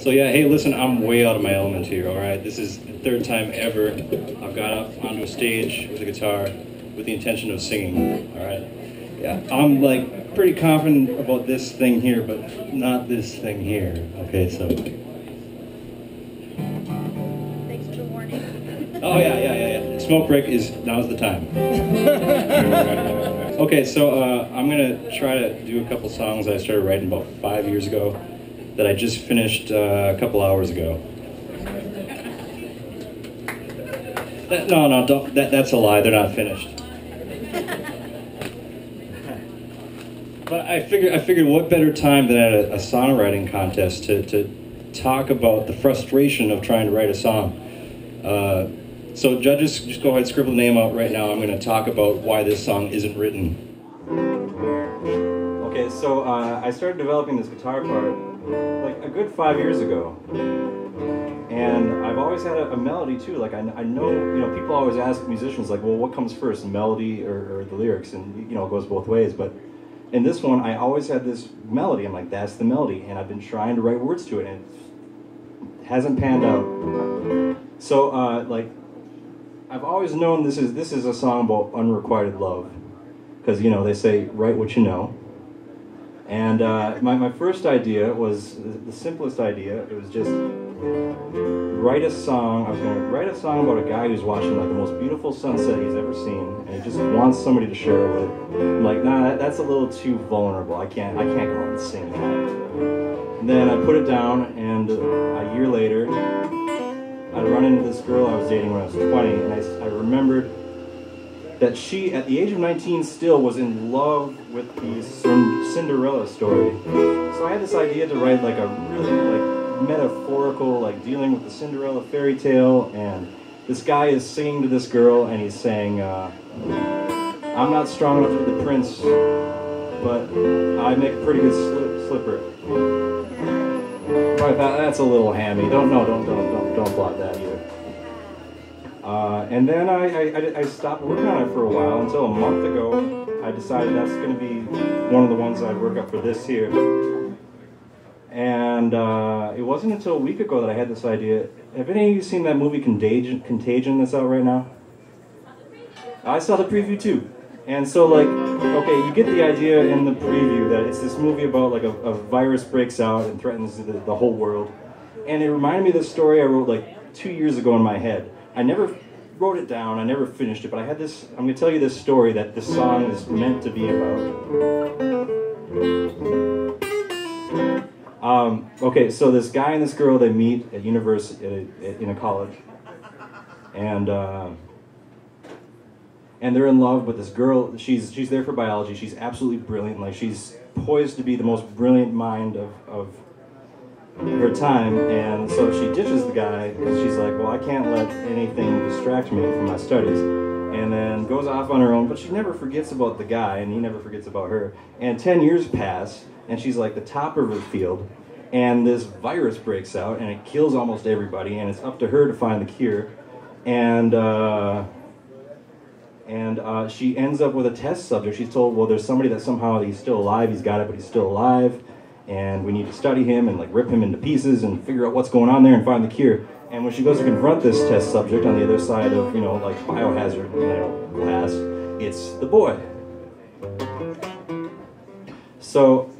So yeah, hey, listen, I'm way out of my element here, all right? This is the third time ever I've got up onto a stage with a guitar with the intention of singing, all right? Yeah, I'm like pretty confident about this thing here, but not this thing here, okay, so. Thanks for the warning. Oh yeah. Smoke break now's the time. Okay, so I'm gonna try to do a couple songs I started writing about 5 years ago that I just finished a couple hours ago. No, don't. That's a lie. They're not finished. But I figured, what better time than at a songwriting contest to talk about the frustration of trying to write a song. So judges, just go ahead, scribble the name out right now. I'm going to talk about why this song isn't written. Okay, so I started developing this guitar part like a good 5 years ago, and I've always had a melody too. Like I know, people always ask musicians like, well, what comes first, the melody or the lyrics? And it goes both ways. But in this one, I always had this melody. I'm like, that's the melody, and I've been trying to write words to it, and it hasn't panned out. So I've always known this is a song about unrequited love, because they say write what you know. And my first idea was the simplest idea. It was just write a song. I was going to write a song about a guy who's watching like the most beautiful sunset he's ever seen, and he just wants somebody to share it with. I'm like, nah, that's a little too vulnerable. I can't go out and sing that. And then I put it down, and a year later, I run into this girl I was dating when I was 20, and I remembered that she, at the age of 19, still was in love with the Cinderella story. So I had this idea to write like a really metaphorical, dealing with the Cinderella fairy tale, and this guy is singing to this girl, and he's saying, I'm not strong enough for the prince, but I make a pretty good slipper. Right, that's a little hammy. Don't plot that either. And then I stopped working on it for a while until a month ago. I decided that's going to be one of the ones I'd work up for this here. And it wasn't until a week ago that I had this idea. Have any of you seen that movie Contagion that's out right now? I saw the preview too. And so okay, you get the idea in the preview that it's this movie about a virus breaks out and threatens the whole world. And it reminded me of this story I wrote 2 years ago in my head. I never wrote it down, I never finished it, but I had this, I'm going to tell you this story that this song is meant to be about. Okay, so this guy and this girl, they meet at university, in a college, and they're in love, but this girl, she's there for biology, she's absolutely brilliant, she's poised to be the most brilliant mind of her time, and so she ditches the guy because she's like, well, I can't let anything distract me from my studies, and then goes off on her own, but she never forgets about the guy, and he never forgets about her, and 10 years pass, and she's like the top of her field, and this virus breaks out, and it kills almost everybody, and it's up to her to find the cure, and she ends up with a test subject. She's told, well, there's somebody that somehow he's still alive, he's got it, but he's still alive, and we need to study him and rip him into pieces and figure out what's going on there and find the cure. And when she goes to confront this test subject on the other side of, biohazard, glass, it's the boy. So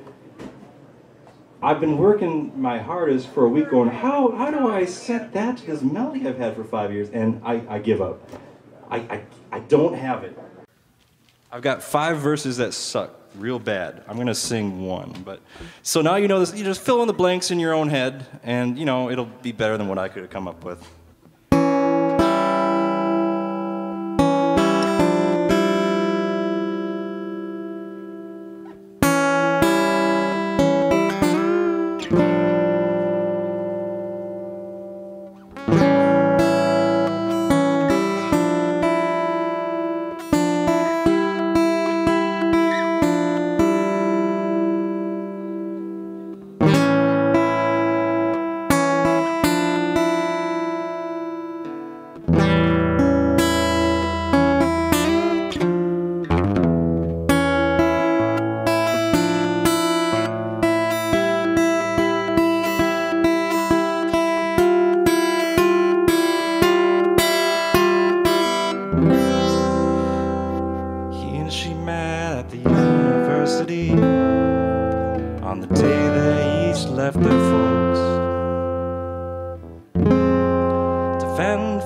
I've been working my hardest for a week going, how do I set that to this melody I've had for 5 years? And I give up. I don't have it. I've got 5 verses that suck real bad. I'm gonna sing one, but so now you know this. You just fill in the blanks in your own head, and it'll be better than what I could have come up with.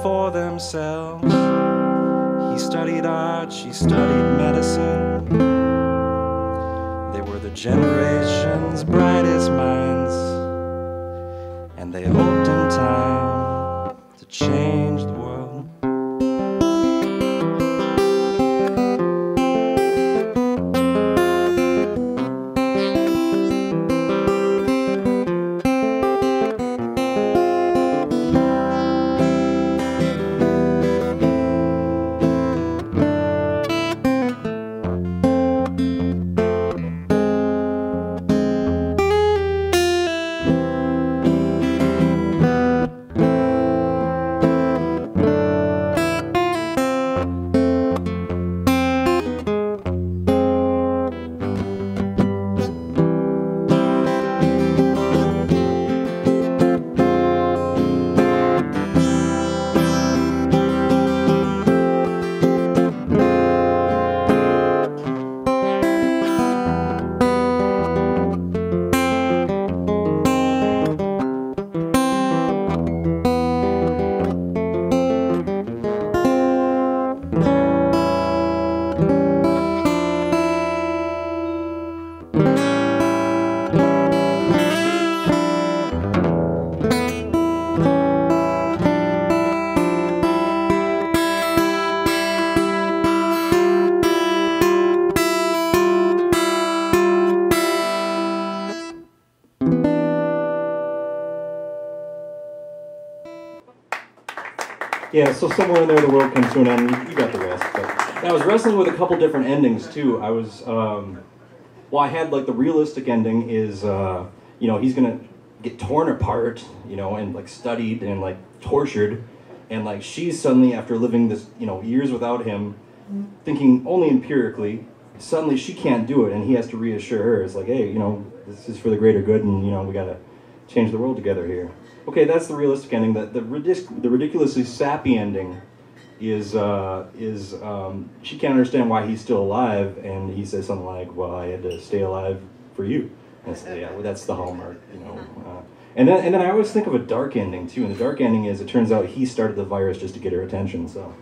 for themselves. He studied art, she studied medicine. They were the generation's brightest minds, and they hoped in time to change the world. Yeah, so somewhere in there the world comes to an end. You got the rest. But I was wrestling with a couple different endings too. I was, well, I had like the realistic ending is, you know, he's gonna get torn apart, you know, and like studied and like tortured, and like she's suddenly, after living this, you know, years without him, thinking only empirically, suddenly she can't do it, and he has to reassure her. It's like, hey, you know, this is for the greater good, and you know, we gotta change the world together here. Okay, that's the realistic ending. The ridiculously sappy ending is she can't understand why he's still alive, and he says something like, "Well, I had to stay alive for you." And so, yeah, well, that's the hallmark, you know. And then I always think of a dark ending too. And the dark ending is, it turns out he started the virus just to get her attention. So.